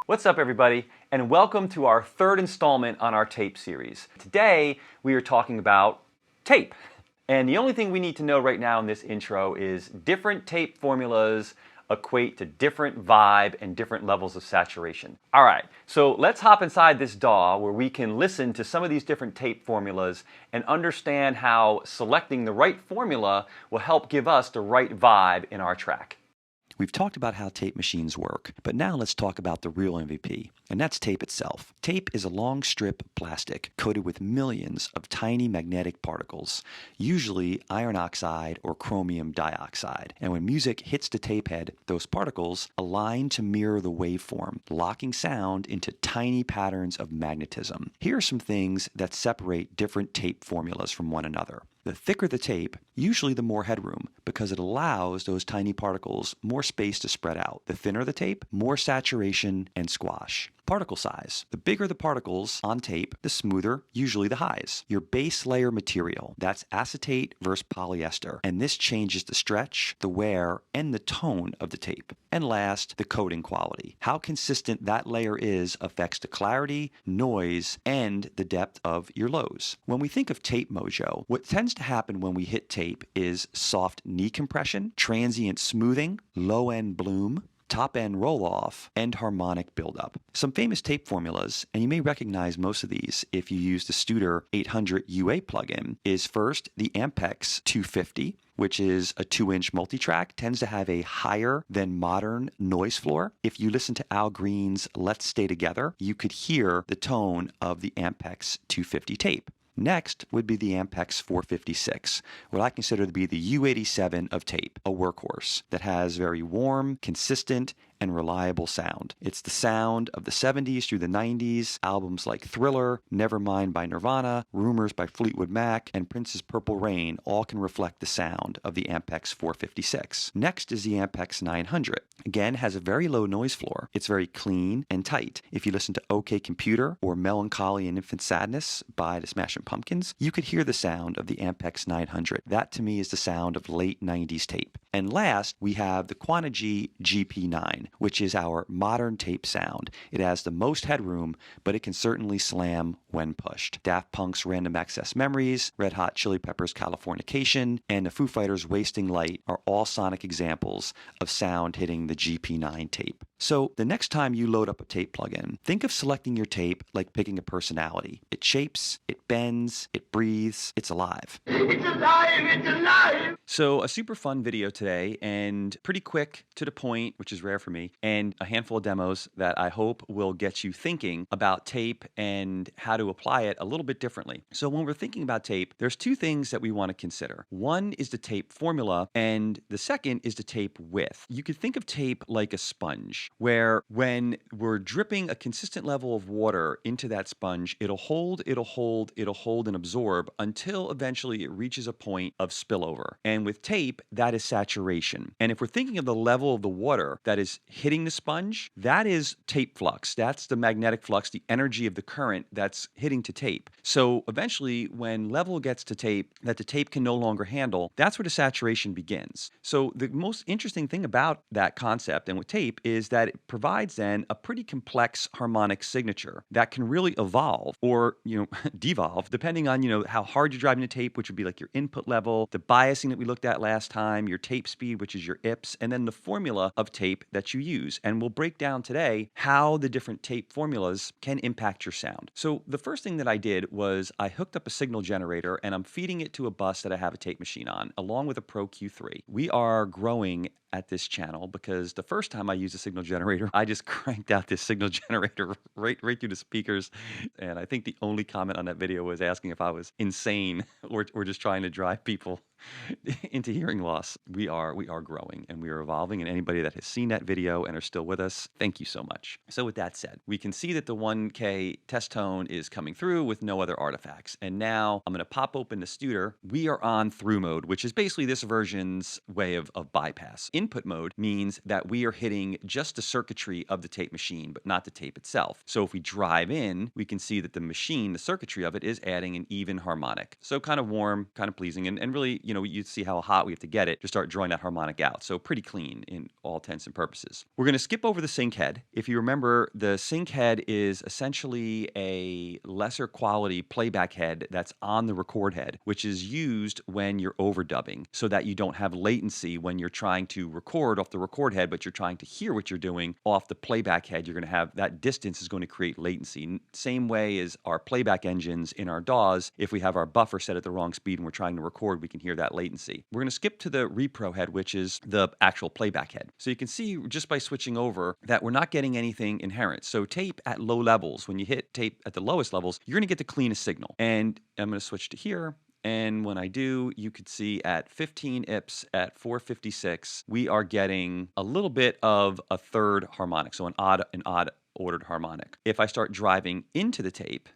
What's up, everybody, and welcome to our third installment on our tape series. Today we are talking about tape. And the only thing we need to know right now in this intro is different tape formulas equate to different vibe and different levels of saturation. All right, so let's hop inside this DAW where we can listen to some of these different tape formulas and understand how selecting the right formula will help give us the right vibe in our track. We've talked about how tape machines work, but now let's talk about the real MVP, and that's tape itself. Tape is a long strip of plastic coated with millions of tiny magnetic particles, usually iron oxide or chromium dioxide. And when music hits the tape head, those particles align to mirror the waveform, locking sound into tiny patterns of magnetism. Here are some things that separate different tape formulas from one another. The thicker the tape, usually the more headroom, because it allows those tiny particles more space to spread out. The thinner the tape, more saturation and squash. Particle size. The bigger the particles on tape, the smoother, usually the highs. Your base layer material, that's acetate versus polyester, and this changes the stretch, the wear, and the tone of the tape. And last, the coating quality. How consistent that layer is affects the clarity, noise, and the depth of your lows. When we think of tape mojo, what tends to happen when we hit tape is soft knee compression, transient smoothing, low end bloom, top end roll off, and harmonic buildup. Some famous tape formulas, and you may recognize most of these if you use the Studer A800 UA plugin, is first the Ampex 250, which is a 2-inch multitrack, tends to have a higher than modern noise floor. If you listen to Al Green's Let's Stay Together, you could hear the tone of the Ampex 250 tape. Next would be the Ampex 456, what I consider to be the U87 of tape, a workhorse that has very warm, consistent, and reliable sound. It's the sound of the 70s through the 90s, albums like Thriller, Nevermind by Nirvana, Rumors by Fleetwood Mac, and Prince's Purple Rain all can reflect the sound of the Ampex 456. Next is the Ampex 900. Again, has a very low noise floor. It's very clean and tight. If you listen to OK Computer or Melancholy and Infant Sadness by the Smashing Pumpkins, you could hear the sound of the Ampex 900. That to me is the sound of late 90s tape. And last, we have the Quantigy GP9, which is our modern tape sound. It has the most headroom, but it can certainly slam when pushed. Daft Punk's Random Access Memories, Red Hot Chili Peppers' Californication, and the Foo Fighters' Wasting Light are all sonic examples of sound hitting the GP9 tape. So the next time you load up a tape plugin, think of selecting your tape like picking a personality. It shapes, it bends, it breathes, it's alive. It's alive! It's alive! So a super fun video today, and pretty quick to the point, which is rare for me, and a handful of demos that I hope will get you thinking about tape and how to apply it a little bit differently. So when we're thinking about tape, there's two things that we want to consider. One is the tape formula, and the second is the tape width. You could think of tape like a sponge, where when we're dripping a consistent level of water into that sponge, it'll hold, and absorb until eventually it reaches a point of spillover. And with tape, that is saturation. And if we're thinking of the level of the water that is hitting the sponge, that is tape flux. That's the magnetic flux, the energy of the current that's hitting to tape. So eventually, when level gets to tape that the tape can no longer handle, that's where the saturation begins. So the most interesting thing about that concept and with tape is that it provides then a pretty complex harmonic signature that can really evolve or, devolve depending on, how hard you're driving the tape, which would be like your input level, the biasing that we looked at last time, your tape speed, which is your IPS, and then the formula of tape that you use. And we'll break down today how the different tape formulas can impact your sound. So the first thing that I did was I hooked up a signal generator and I'm feeding it to a bus that I have a tape machine on, along with a Pro Q3. We are growing at this channel because the first time I used a signal generator, I just cranked out this signal generator right through the speakers. And I think the only comment on that video was asking if I was insane or just trying to drive people into hearing loss. We are growing and we are evolving, and anybody that has seen that video and are still with us, thank you so much. So with that said, we can see that the 1K test tone is coming through with no other artifacts. And now I'm going to pop open the Studer. We are on through mode, which is basically this version's way of bypass. Input mode means that we are hitting just the circuitry of the tape machine, but not the tape itself. So if we drive in, we can see that the machine, the circuitry of it, is adding an even harmonic. So kind of warm, kind of pleasing, and really, you see how hot we have to get it to start drawing that harmonic out. So pretty clean in all intents and purposes. We're going to skip over the sync head. If you remember, the sync head is essentially a lesser quality playback head that's on the record head, which is used when you're overdubbing so that you don't have latency when you're trying to record off the record head, but you're trying to hear what you're doing off the playback head. You're going to have that distance is going to create latency. Same way as our playback engines in our DAWs. If we have our buffer set at the wrong speed and we're trying to record, we can hear that latency. We're going to skip to the repro head, which is the actual playback head. So you can see just by switching over that we're not getting anything inherent. So tape at low levels, when you hit tape at the lowest levels, you're going to get the cleanest signal. And I'm going to switch to here. And when I do, you could see at 15 IPS at 456, we are getting a little bit of a third harmonic, so an odd ordered harmonic. If I start driving into the tape,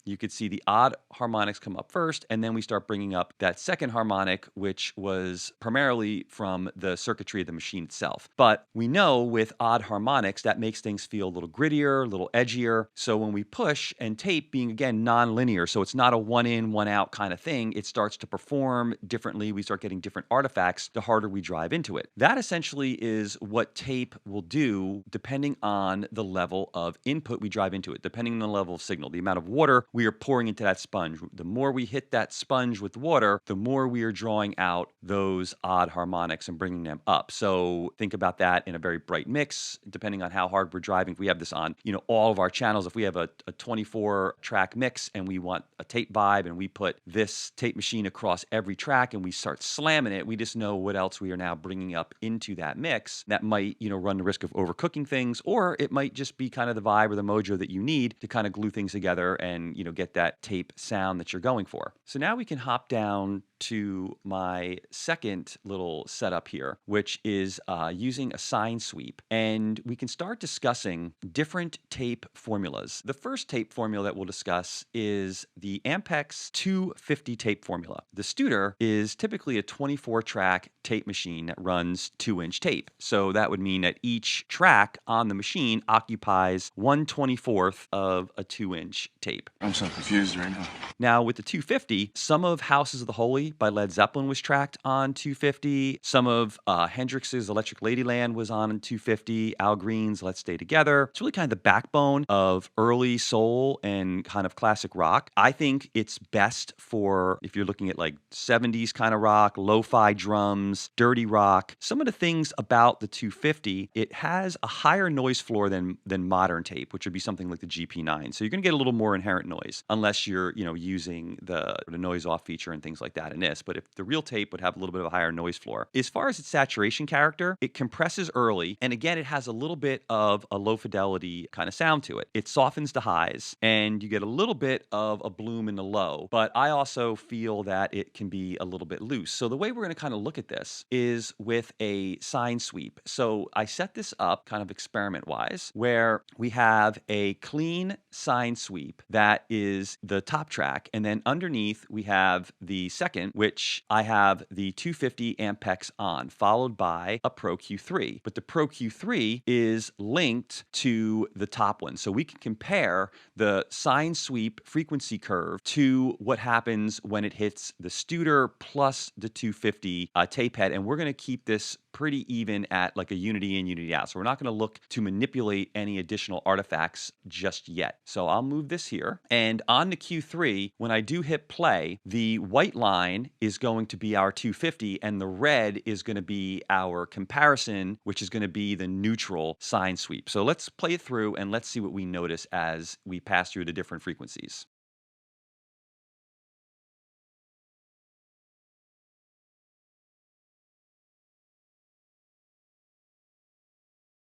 you could see the odd harmonics come up first, and then we start bringing up that second harmonic, which was primarily from the circuitry of the machine itself. But we know with odd harmonics, that makes things feel a little grittier, a little edgier. So when we push, and tape being, again, non-linear, so it's not a one in, one out kind of thing, it starts to perform differently. We start getting different artifacts the harder we drive into it. That essentially is what tape will do depending on the level of input we drive into it, depending on the level of signal, the amount of water we are pouring into that sponge. The more we hit that sponge with water, the more we are drawing out those odd harmonics and bringing them up. So think about that in a very bright mix, depending on how hard we're driving. If we have this on, all of our channels, if we have a 24 track mix and we want a tape vibe and we put this tape machine across every track and we start slamming it, we just know what else we are now bringing up into that mix. That might, run the risk of overcooking things, or it might just be kind of the vibe or the mojo that you need to kind of glue things together and, get that tape sound that you're going for. So now we can hop down to my second little setup here, which is using a SINE sweep. And we can start discussing different tape formulas. The first tape formula that we'll discuss is the Ampex 250 tape formula. The Studer is typically a 24-track tape machine that runs 2-inch tape. So that would mean that each track on the machine occupies 1/24 of a 2-inch tape. I'm so confused right now. Now, with the 250, some of Houses of the Holy by Led Zeppelin was tracked on 250. Some of Hendrix's Electric Ladyland was on 250. Al Green's Let's Stay Together. It's really kind of the backbone of early soul and kind of classic rock. I think it's best for if you're looking at like 70s kind of rock, lo-fi drums, dirty rock. Some of the things about the 250, it has a higher noise floor than modern tape, which would be something like the GP9. So you're going to get a little more inherent noise unless you're, using the noise off feature and things like that in this. But if the real tape would have a little bit of a higher noise floor. As far as its saturation character, it compresses early. And again, it has a little bit of a low fidelity kind of sound to it. It softens the highs and you get a little bit of a bloom in the low. But I also feel that it can be a little bit loose. So the way we're going to kind of look at this is with a SINE sweep. So I set this up kind of experiment wise where we have a clean SINE sweep that is the top track. And then underneath we have the second, which I have the 250 Ampex on, followed by a Pro Q3. But the Pro Q3 is linked to the top one. So we can compare the SINE sweep frequency curve to what happens when it hits the Studer plus the 250 tape head. And we're going to keep this pretty even at like a unity in, unity out. So we're not going to look to manipulate any additional artifacts just yet. So I'll move this here. And on the Q3, when I do hit play, the white line is going to be our 250 and the red is going to be our comparison, which is going to be the neutral SINE sweep. So let's play it through and let's see what we notice as we pass through the different frequencies.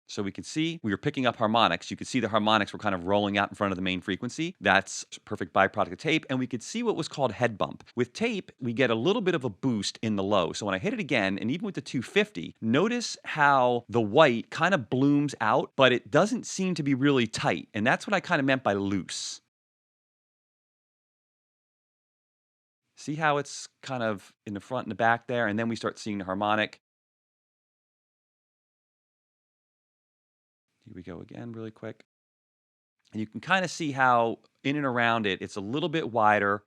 So we could see we were picking up harmonics. You could see the harmonics were kind of rolling out in front of the main frequency. That's a perfect byproduct of tape. And we could see what was called head bump. With tape, we get a little bit of a boost in the low. So when I hit it again, and even with the 250, notice how the white kind of blooms out, but it doesn't seem to be really tight. And that's what I kind of meant by loose. See how it's kind of in the front and the back there? And then we start seeing the harmonic. Here we go again really quick. And you can kind of see how in and around it, it's a little bit wider.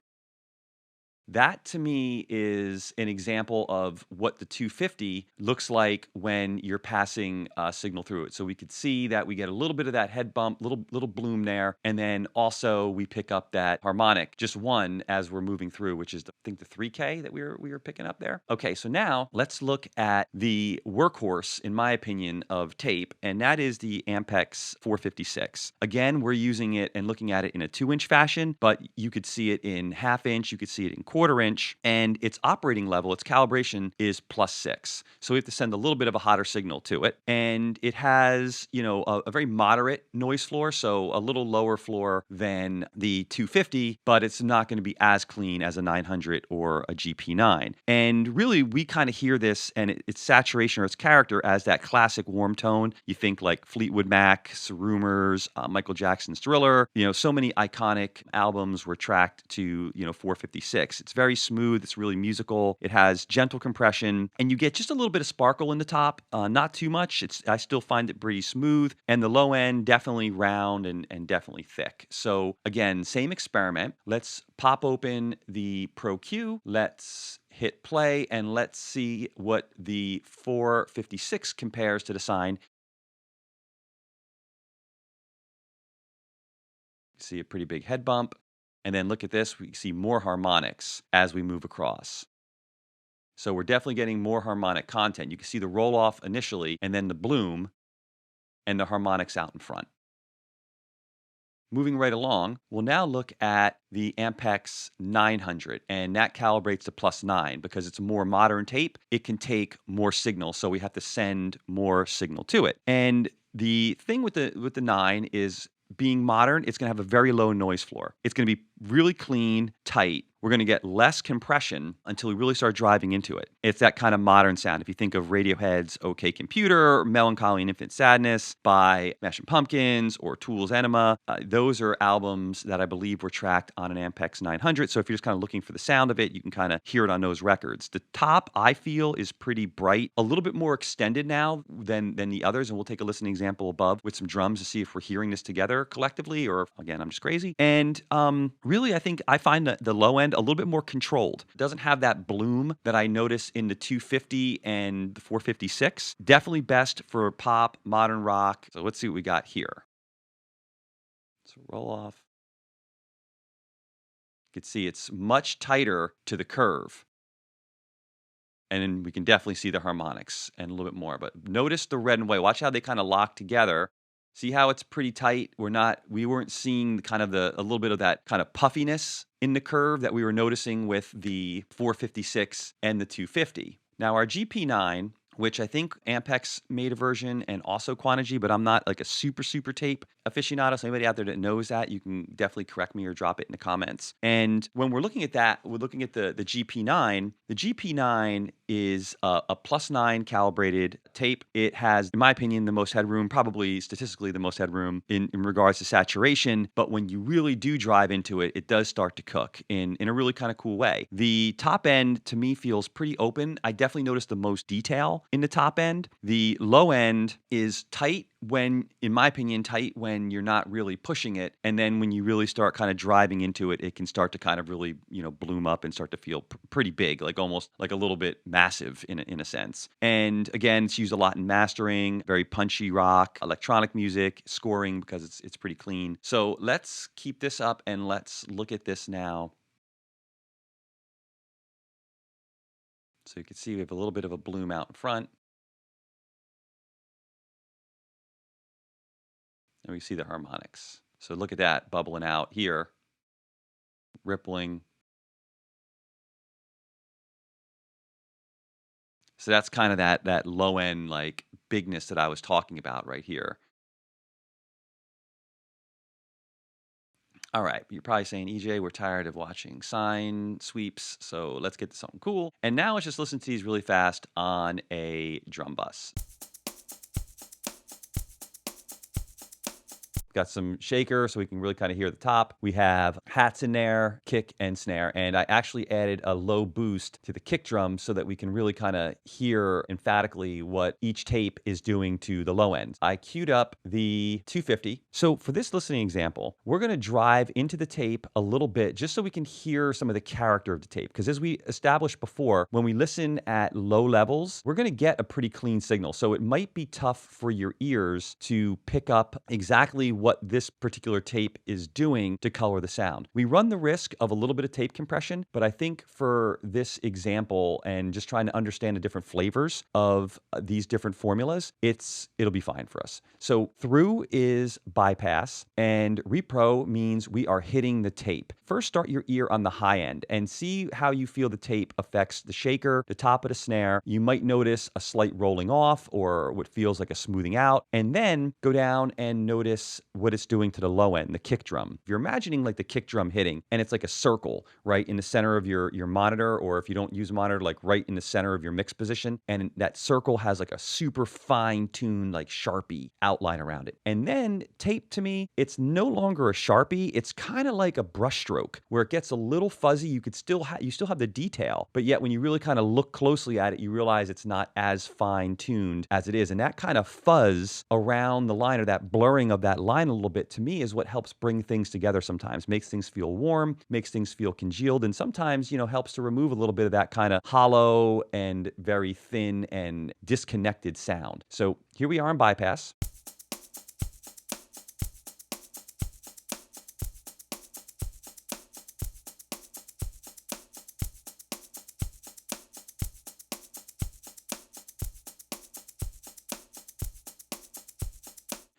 That to me is an example of what the 250 looks like when you're passing a signal through it. So we could see that we get a little bit of that head bump, little bloom there, and then also we pick up that harmonic, just one as we're moving through, which is I think the 3K that we were picking up there. Okay, so now let's look at the workhorse, in my opinion, of tape, and that is the Ampex 456. Again, we're using it and looking at it in a 2-inch fashion, but you could see it in half inch, you could see it in quarter inch, and its operating level, its calibration is +6. So we have to send a little bit of a hotter signal to it. And it has, a very moderate noise floor, so a little lower floor than the 250, but it's not going to be as clean as a 900 or a GP9. And really, we kind of hear this and its saturation or its character as that classic warm tone. You think like Fleetwood Mac, Rumors, Michael Jackson's Thriller. So many iconic albums were tracked to 456. It's very smooth. It's really musical. It has gentle compression, and you get just a little bit of sparkle in the top. Not too much. I still find it pretty smooth, and the low end definitely round and definitely thick. So again, same experiment. Let's pop open the Pro Q. Let's hit play, and let's see what the 456 compares to the SINE. See a pretty big head bump. And then look at this, we see more harmonics as we move across. So we're definitely getting more harmonic content. You can see the roll off initially, and then the bloom and the harmonics out in front. Moving right along, we'll now look at the Ampex 900, and that calibrates to +9 because it's a more modern tape. It can take more signal, so we have to send more signal to it. And the thing with the 9 is being modern, it's going to have a very low noise floor. It's going to be really clean, tight. We're going to get less compression until we really start driving into it. It's that kind of modern sound. If you think of Radiohead's OK Computer, Melancholy and Infinite Sadness by Smashing Pumpkins, or Tool's Enema, those are albums that I believe were tracked on an Ampex 900. So if you're just kind of looking for the sound of it, you can kind of hear it on those records. The top, I feel, is pretty bright, a little bit more extended now than the others. And we'll take a listening example above with some drums to see if we're hearing this together collectively, or again, I'm just crazy. And really, I think I find the low end a little bit more controlled. It doesn't have that bloom that I notice in the 250 and the 456. Definitely best for pop, modern rock. So let's see what we got here. So roll off. You can see it's much tighter to the curve. And then we can definitely see the harmonics and a little bit more. But notice the red and white. Watch how they kind of lock together. See how it's pretty tight? We weren't seeing a little bit of that kind of puffiness in the curve that we were noticing with the 456 and the 250. Now our GP9, which I think Ampex made a version, and also Quantigy, but I'm not like a super tape aficionado. So anybody out there that knows that, you can definitely correct me or drop it in the comments. And when we're looking at that, we're looking at the GP9. The GP9 is a +9 calibrated tape. It has, in my opinion, the most headroom, probably statistically the most headroom in regards to saturation. But when you really do drive into it, it does start to cook in a really kind of cool way. The top end, to me, feels pretty open. I definitely noticed the most detail in the top end. The low end is tight in my opinion, tight when you're not really pushing it. And then when you really start kind of driving into it, it can start to kind of really, bloom up and start to feel pretty big, like almost like a little bit massive in a sense. And again, it's used a lot in mastering, very punchy rock, electronic music, scoring, because it's pretty clean. So let's keep this up and let's look at this now. So you can see we have a little bit of a bloom out in front. And we see the harmonics. So look at that bubbling out here, rippling. So that's kind of that low end like bigness that I was talking about right here. All right, you're probably saying, EJ, we're tired of watching sine sweeps, so let's get to something cool. And now let's just listen to these really fast on a drum bus. got some shaker so we can really kind of hear the top. We have hats in there, kick and snare. And I actually added a low boost to the kick drum so that we can really kind of hear emphatically what each tape is doing to the low end. I queued up the 250. So for this listening example, we're going to drive into the tape a little bit just so we can hear some of the character of the tape. Because as we established before, when we listen at low levels, we're going to get a pretty clean signal. So it might be tough for your ears to pick up exactly what this particular tape is doing to color the sound. We run the risk of a little bit of tape compression, but I think for this example and just trying to understand the different flavors of these different formulas, it'll be fine for us. So through is bypass, and repro means we are hitting the tape. First, start your ear on the high end and see how you feel the tape affects the shaker, the top of the snare. You might notice a slight rolling off or what feels like a smoothing out, and then go down and notice what it's doing to the low end, the kick drum. If you're imagining like the kick drum hitting, and it's like a circle, right, in the center of your monitor, or if you don't use a monitor, like right in the center of your mix position, and that circle has like a super fine-tuned, like Sharpie outline around it. And then tape, to me, it's no longer a Sharpie. It's kind of like a brush stroke where it gets a little fuzzy. You still have the detail, but yet when you really kind of look closely at it, you realize it's not as fine-tuned as it is. And that kind of fuzz around the line, or that blurring of that line a little bit, to me is what helps bring things together sometimes, makes things feel warm, makes things feel congealed, and sometimes, helps to remove a little bit of that kind of hollow and very thin and disconnected sound. So here we are in bypass.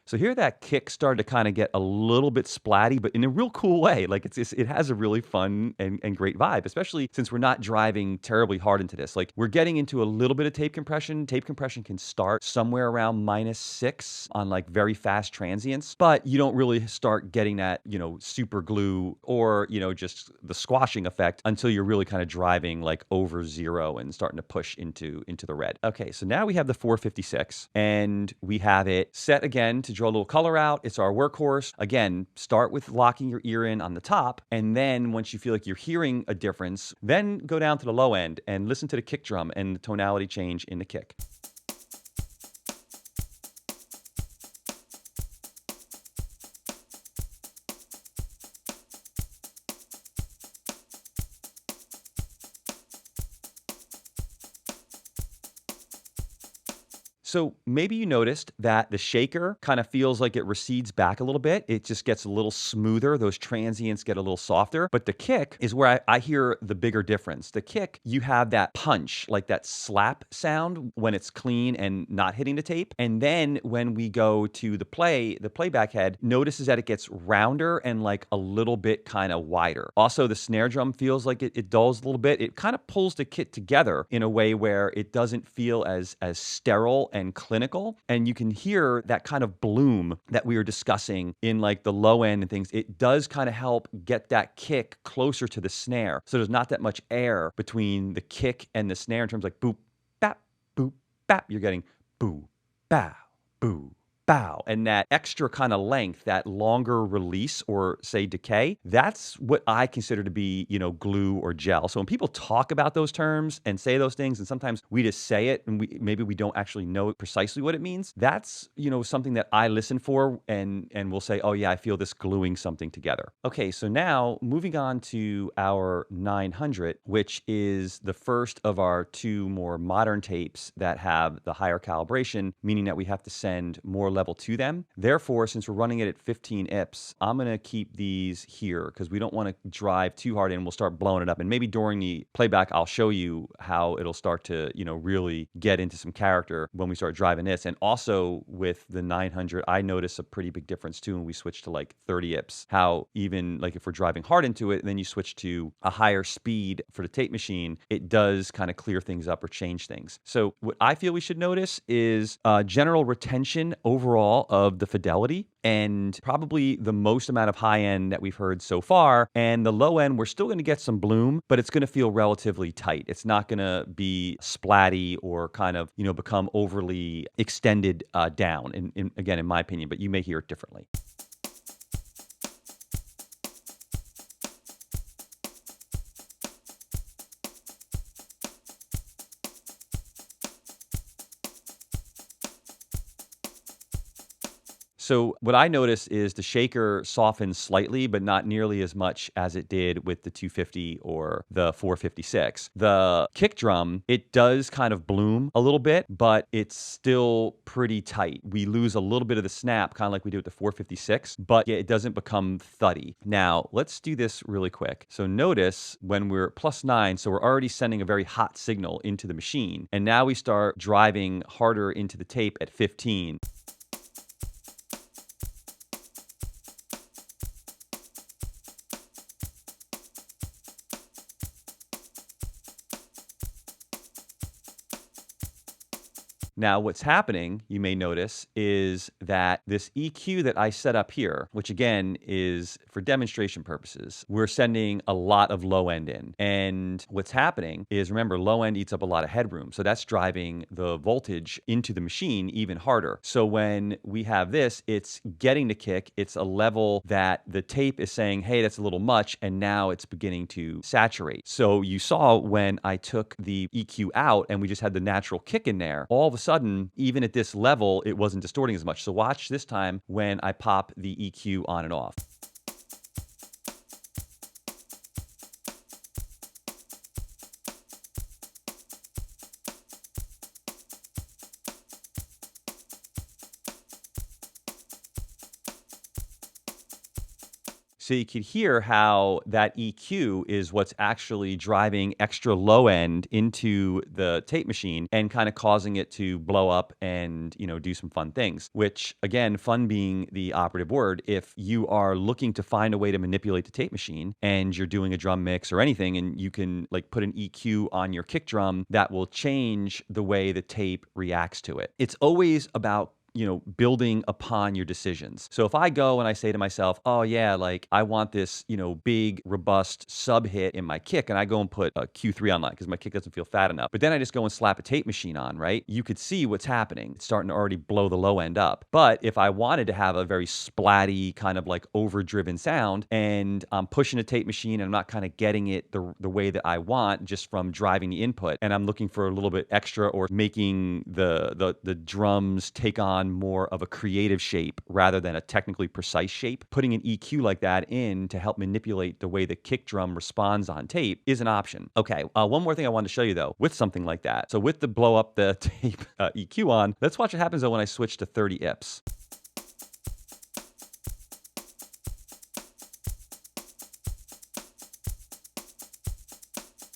So here that kick started to kind of get a little bit splatty, but in a real cool way. Like it has a really fun and great vibe, especially since we're not driving terribly hard into this. Like we're getting into a little bit of tape compression. Tape compression can start somewhere around -6 on like very fast transients, but you don't really start getting that, super glue or, just the squashing effect until you're really kind of driving like over 0 and starting to push into the red. Okay, so now we have the 456 and we have it set again to draw a little color out. It's our workhorse. Again, start with locking your ear in on the top, and then once you feel like you're hearing a difference, then go down to the low end and listen to the kick drum and the tonality change in the kick. So maybe you noticed that the shaker kind of feels like it recedes back a little bit. It just gets a little smoother. Those transients get a little softer. But the kick is where I hear the bigger difference. The kick, you have that punch, like that slap sound when it's clean and not hitting the tape. And then when we go to the playback head notices that it gets rounder and like a little bit kind of wider. Also, the snare drum feels like it dulls a little bit. It kind of pulls the kit together in a way where it doesn't feel as sterile and clinical, and you can hear that kind of bloom that we were discussing in like the low end and things. It does kind of help get that kick closer to the snare, so there's not that much air between the kick and the snare in terms of like boop bap. You're getting boo bow boo bow, and that extra kind of length, that longer release or say decay, that's what I consider to be, glue or gel. So when people talk about those terms and say those things, and sometimes we just say it and maybe we don't actually know precisely what it means, that's, something that I listen for and we'll say, oh yeah, I feel this gluing something together. Okay, so now moving on to our 900, which is the first of our 2 more modern tapes that have the higher calibration, meaning that we have to send more level to them. Therefore, since we're running it at 15 IPS, I'm going to keep these here because we don't want to drive too hard and we'll start blowing it up. And maybe during the playback, I'll show you how it'll start to, really get into some character when we start driving this. And also with the 900, I notice a pretty big difference too when we switch to like 30 IPS. How even like if we're driving hard into it and then you switch to a higher speed for the tape machine, it does kind of clear things up or change things. So what I feel we should notice is general retention overall of the fidelity, and probably the most amount of high end that we've heard so far. And the low end, we're still going to get some bloom, but it's going to feel relatively tight. It's not going to be splatty or kind of, become overly extended down, again, in my opinion, but you may hear it differently. So what I noticed is the shaker softens slightly, but not nearly as much as it did with the 250 or the 456. The kick drum, it does kind of bloom a little bit, but it's still pretty tight. We lose a little bit of the snap, kind of like we do with the 456, but it doesn't become thuddy. Now, let's do this really quick. So notice when we're +9, so we're already sending a very hot signal into the machine, and now we start driving harder into the tape at 15. Now, what's happening, you may notice, is that this EQ that I set up here, which again is for demonstration purposes, we're sending a lot of low end in. And what's happening is, remember, low end eats up a lot of headroom. So that's driving the voltage into the machine even harder. So when we have this, it's getting the kick. It's a level that the tape is saying, hey, that's a little much. And now it's beginning to saturate. So you saw when I took the EQ out and we just had the natural kick in there, all of a sudden, even at this level, it wasn't distorting as much. So watch this time when I pop the EQ on and off. So you could hear how that EQ is what's actually driving extra low end into the tape machine and kind of causing it to blow up and, do some fun things, which again, fun being the operative word. If you are looking to find a way to manipulate the tape machine and you're doing a drum mix or anything, and you can like put an EQ on your kick drum that will change the way the tape reacts to it. It's always about building upon your decisions. So if I go and I say to myself, oh yeah, like I want this, big, robust sub hit in my kick, and I go and put a Q3 on because my kick doesn't feel fat enough. But then I just go and slap a tape machine on, right? You could see what's happening. It's starting to already blow the low end up. But if I wanted to have a very splatty, kind of like overdriven sound, and I'm pushing a tape machine and I'm not kind of getting it the way that I want just from driving the input, and I'm looking for a little bit extra or making the drums take on more of a creative shape rather than a technically precise shape, putting an EQ like that in to help manipulate the way the kick drum responds on tape is an option. Okay, one more thing I wanted to show you though, with something like that. So with the blow up the tape EQ on, let's watch what happens though when I switch to 30 IPS.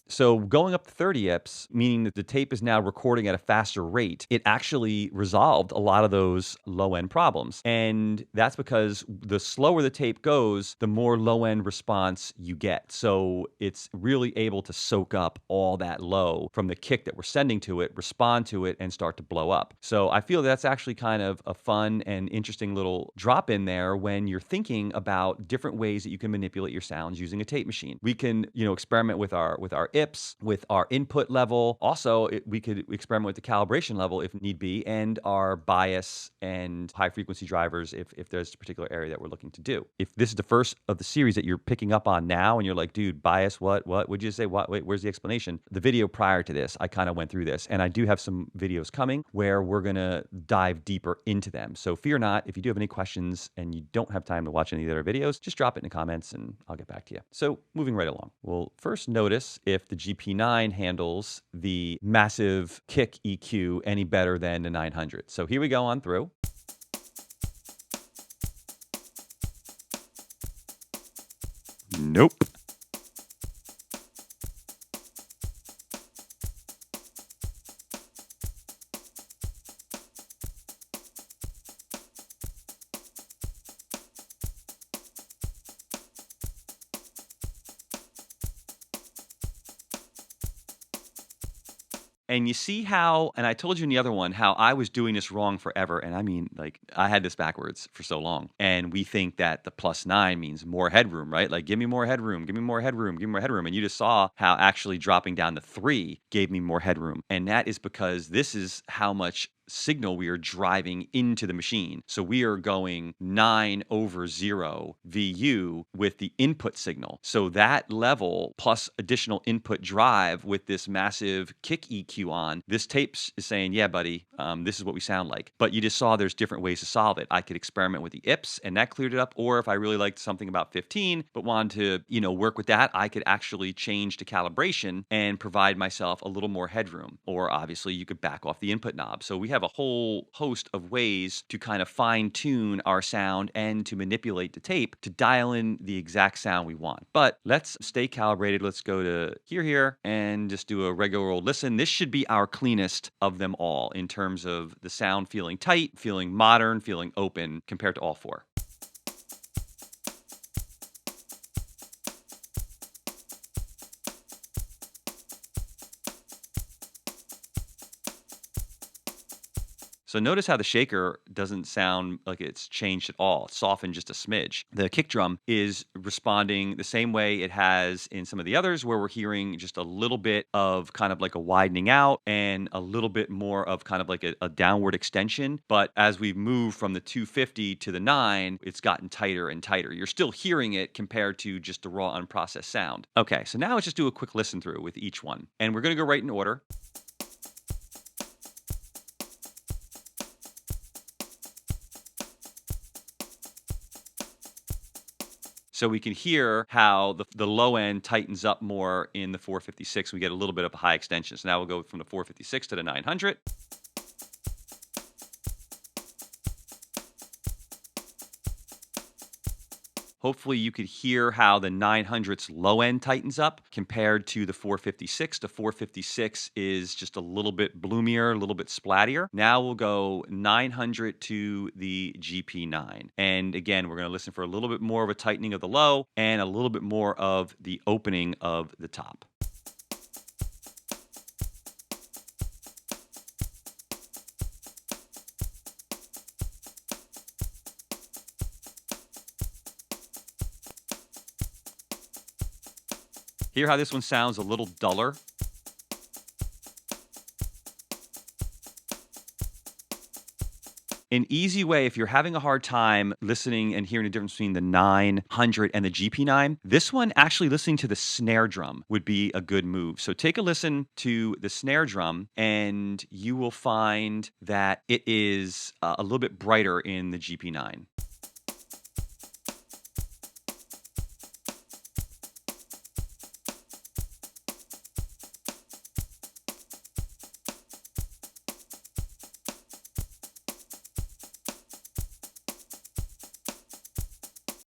So going up to 30 IPS, meaning that the tape is now recording at a faster rate, it actually resolved a lot of those low-end problems. And that's because the slower the tape goes, the more low-end response you get. So it's really able to soak up all that low from the kick that we're sending to it, respond to it, and start to blow up. So I feel that's actually kind of a fun and interesting little drop in there when you're thinking about different ways that you can manipulate your sounds using a tape machine. We can, experiment with our IPS, with our input level. Also, we could experiment with the calibration level if need be, and our bias and high frequency drivers if there's a particular area that we're looking to do. If this is the first of the series that you're picking up on now and you're like, dude, bias, what? Would you say? What? Wait, where's the explanation? The video prior to this, I kind of went through this, and I do have some videos coming where we're going to dive deeper into them. So fear not, if you do have any questions and you don't have time to watch any of the other videos, just drop it in the comments and I'll get back to you. So moving right along. We'll first notice if the GP9 handles the massive kick EQ any better than the 900. So here we go on through. Nope. And you see how, and I told you in the other one, how I was doing this wrong forever. And I mean, like, I had this backwards for so long. And we think that the +9 means more headroom, right? Like, give me more headroom, give me more headroom, give me more headroom. And you just saw how actually dropping down to 3 gave me more headroom. And that is because this is how much signal we are driving into the machine. So we are going 9/0 VU with the input signal. So that level plus additional input drive with this massive kick EQ on, this tape is saying, yeah, buddy, this is what we sound like. But you just saw there's different ways to solve it. I could experiment with the IPS and that cleared it up. Or if I really liked something about 15, but wanted to, work with that, I could actually change to calibration and provide myself a little more headroom. Or obviously you could back off the input knob. So we have a whole host of ways to kind of fine tune our sound and to manipulate the tape to dial in the exact sound we want. But let's stay calibrated. Let's go to here, and just do a regular old listen. This should be our cleanest of them all in terms of the sound feeling tight, feeling modern, feeling open compared to all four. So notice how the shaker doesn't sound like it's changed at all. It's softened just a smidge. The kick drum is responding the same way it has in some of the others, where we're hearing just a little bit of kind of like a widening out and a little bit more of kind of like a downward extension. But as we move from the 250 to the 9, it's gotten tighter and tighter. You're still hearing it compared to just the raw unprocessed sound. Okay, so now let's just do a quick listen through with each one. And we're going to go right in order. So we can hear how the low end tightens up more in the 456. We get a little bit of a high extension. So now we'll go from the 456 to the 900. Hopefully you could hear how the 900's low end tightens up compared to the 456. The 456 is just a little bit bloomier, a little bit splattier. Now we'll go 900 to the GP9. And again, we're going to listen for a little bit more of a tightening of the low and a little bit more of the opening of the top. Hear how this one sounds a little duller? An easy way, if you're having a hard time listening and hearing the difference between the 900 and the GP9, this one actually listening to the snare drum would be a good move. So take a listen to the snare drum and you will find that it is a little bit brighter in the GP9.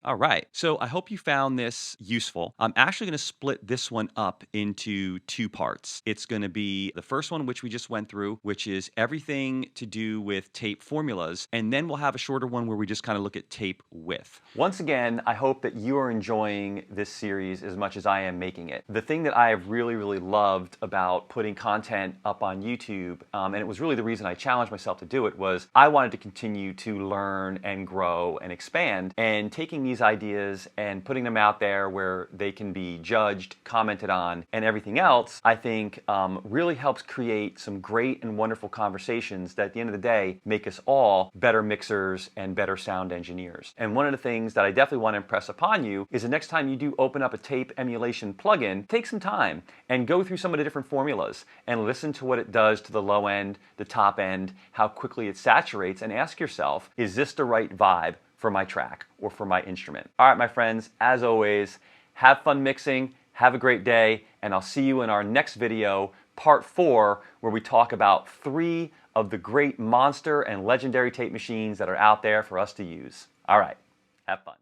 All right. So I hope you found this useful. I'm actually going to split this one up into two parts. It's going to be the first one, which we just went through, which is everything to do with tape formulas. And then we'll have a shorter one where we just kind of look at tape width. Once again, I hope that you are enjoying this series as much as I am making it. The thing that I have really, really loved about putting content up on YouTube, and it was really the reason I challenged myself to do it, was I wanted to continue to learn and grow and expand, and taking these ideas and putting them out there where they can be judged, commented on, and everything else, I think really helps create some great and wonderful conversations that at the end of the day make us all better mixers and better sound engineers. And one of the things that I definitely want to impress upon you is the next time you do open up a tape emulation plugin, take some time and go through some of the different formulas and listen to what it does to the low end, the top end, how quickly it saturates, and ask yourself, is this the right vibe for my track or for my instrument? All right, my friends, as always, have fun mixing, have a great day, and I'll see you in our next video, part 4, where we talk about 3 of the great monster and legendary tape machines that are out there for us to use. All right, have fun.